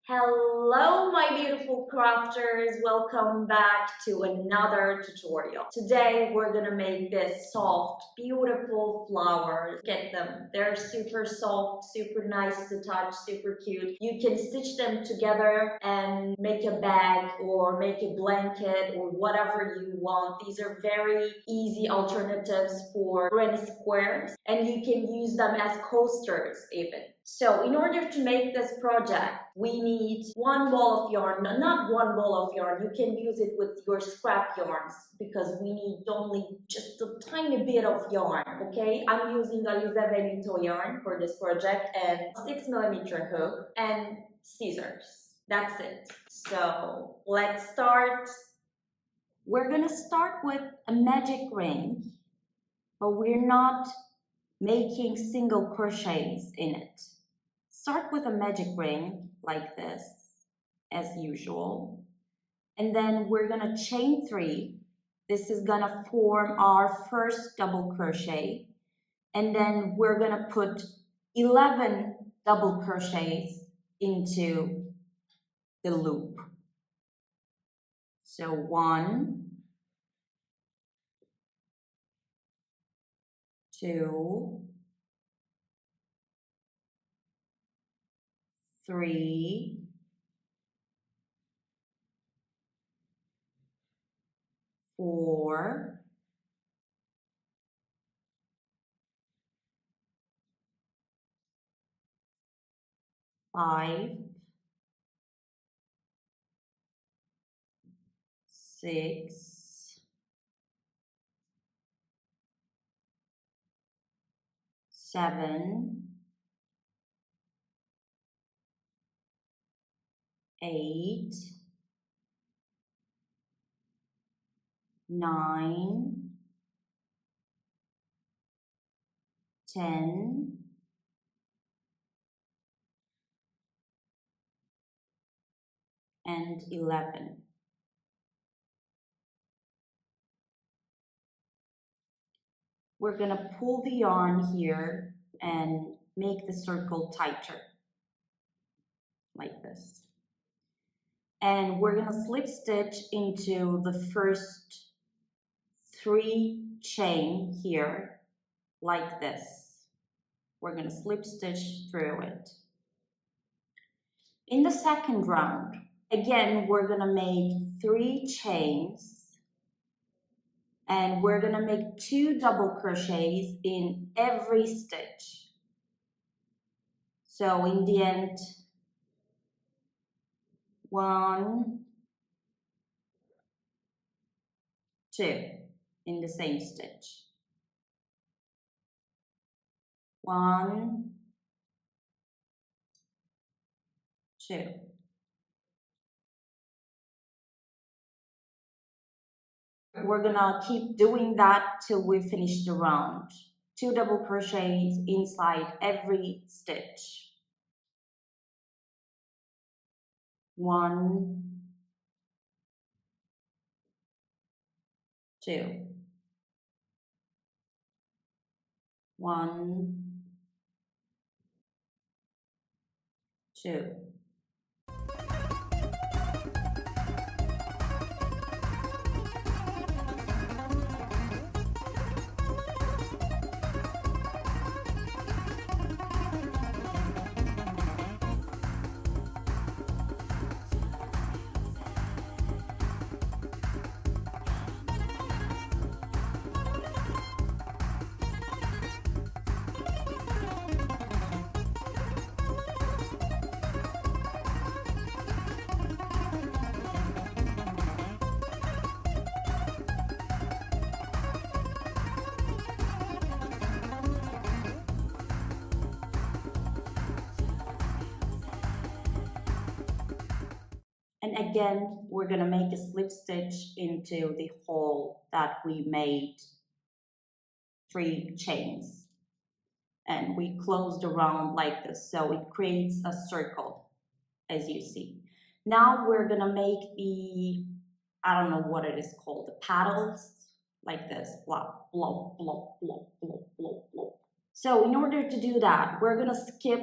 Hello my beautiful crafters, welcome back to another tutorial. Today we're gonna make this soft, beautiful flowers. Get them, they're super soft, super nice to touch, super cute. You can stitch them together and make a bag or make a blanket or whatever you want. These are very easy alternatives for granny squares and you can use them as coasters even. So in order to make this project, we need one ball of yarn, not one ball of yarn, you can use it with your scrap yarns because we need only just a tiny bit of yarn, okay? I'm using Alize Velluto yarn for this project and 6mm hook and scissors. That's it. So let's start. We're gonna start with a magic ring, but we're not making single crochets in it. Start with a magic ring like this, as usual. And then we're gonna chain 3. This is gonna form our first double crochet. And then we're gonna put 11 double crochets into the loop. So 1, 2, 3, 4, 5, 6, 7, 8, 9, 10, 11. We're gonna pull the yarn here and make the circle tighter, like this. And we're gonna slip stitch into the first 3 chain here, like this. We're gonna slip stitch through it. In the second round, again, we're gonna make 3 chains and we're gonna make 2 double crochets in every stitch. So in the end, 1, 2 in the same stitch. 1, 2. We're gonna keep doing that till we finish the round. 2 double crochets inside every stitch. 1, 2. 1, 2. And again, we're gonna make a slip stitch into the hole that we made 3 chains. And we close the round like this, so it creates a circle, as you see. Now we're gonna make the, I don't know what it is called, the paddles, like this, blop, blop, blop, blop, blop, blop, blop. So in order to do that, we're gonna skip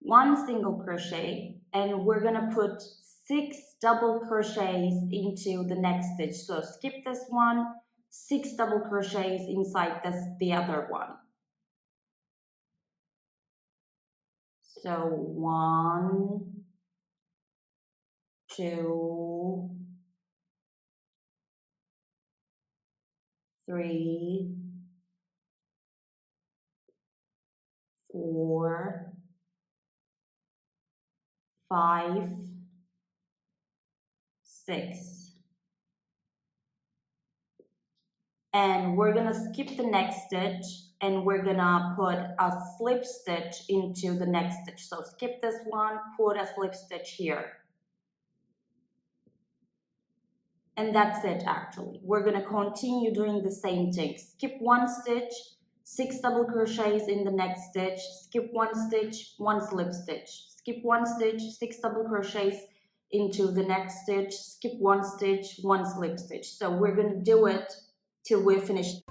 1 single crochet and we're gonna put 6 double crochets into the next stitch. So skip this one, 6 double crochets inside the other one. So 1, 2, 3, 4, 5, 6. And we're gonna skip the next stitch and we're gonna put a slip stitch into the next stitch. So skip this one, put a slip stitch here. And that's it actually. We're gonna continue doing the same thing. Skip 1 stitch, 6 double crochets in the next stitch, skip 1 stitch, 1 slip stitch, skip 1 stitch, 6 double crochets into the next stitch, skip 1 stitch, 1 slip stitch. So we're gonna do it till we're finished.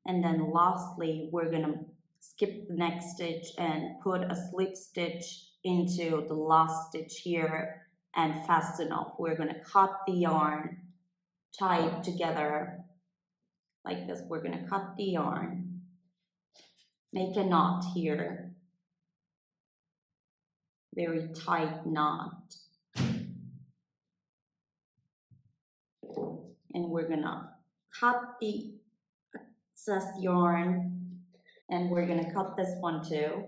And then lastly, we're gonna skip the next stitch and put a slip stitch into the last stitch here and fasten off. We're gonna cut the yarn, tie it together like this. We're gonna cut the yarn, make a knot here, very tight knot. And we're gonna cut the excess yarn, and we're gonna cut this one too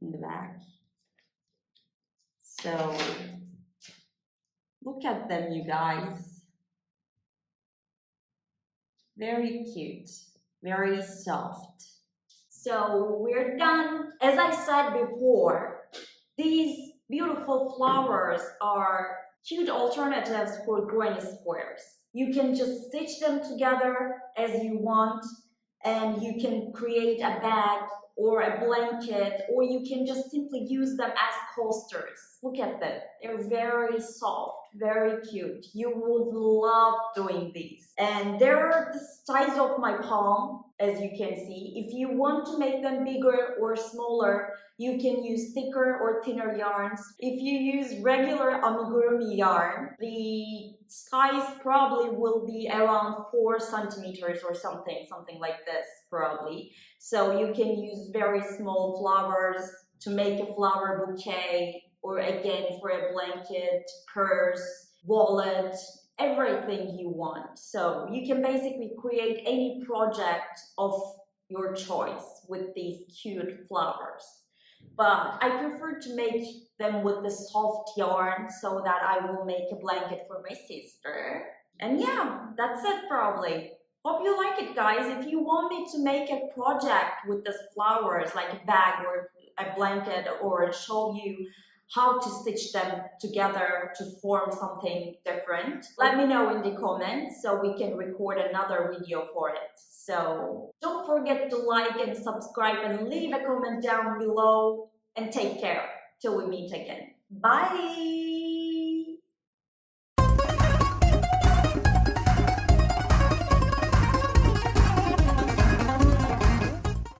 in the back. So look at them, you guys. Very cute, very soft. So we're done. As I said before, these beautiful flowers are cute alternatives for granny squares. You can just stitch them together as you want, and you can create a bag or a blanket, or you can just simply use them as coasters. Look at them. They're very soft, very cute. You would love doing these. And they're the size of my palm, as you can see. If you want to make them bigger or smaller, you can use thicker or thinner yarns. If you use regular amigurumi yarn, the size probably will be around 4 centimeters or something like this probably. So you can use very small flowers to make a flower bouquet, or again for a blanket, purse, wallet, everything you want. So you can basically create any project of your choice with these cute flowers. But I prefer to make them with the soft yarn so that I will make a blanket for my sister. And yeah, that's it probably. Hope you like it, guys. If you want me to make a project with these flowers, like a bag or a blanket, or show you how to stitch them together to form something different. Let me know in the comments so we can record another video for it. So don't forget to like and subscribe and leave a comment down below, and take care till we meet again. Bye!